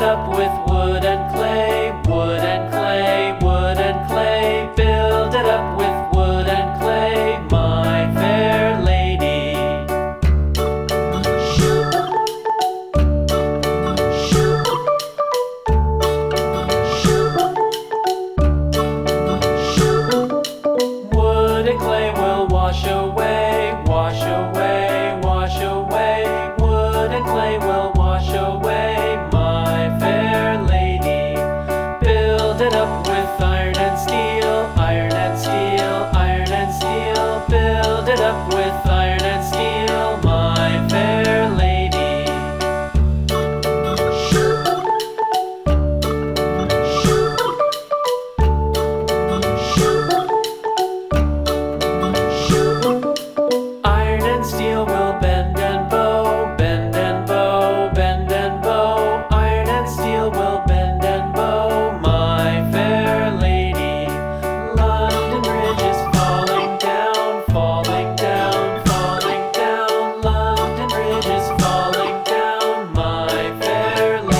it up with wood and clay, wood and clay, wood and clay. Build it up with wood and clay, my fair lady. Wood and clay will wash away, wash away, wash away. Wood and clay will wash away, my fair lady. Build it up with iron and steel, iron and steel, iron and steel. Build it up with iron and steel, my fair lady. Iron and steel will bend and bow, bend and bow, bend and bow. Iron and steel will bend and bow, my fair lady. London Bridge is falling down, falling down, falling down. London Bridge is falling down, my fair lady.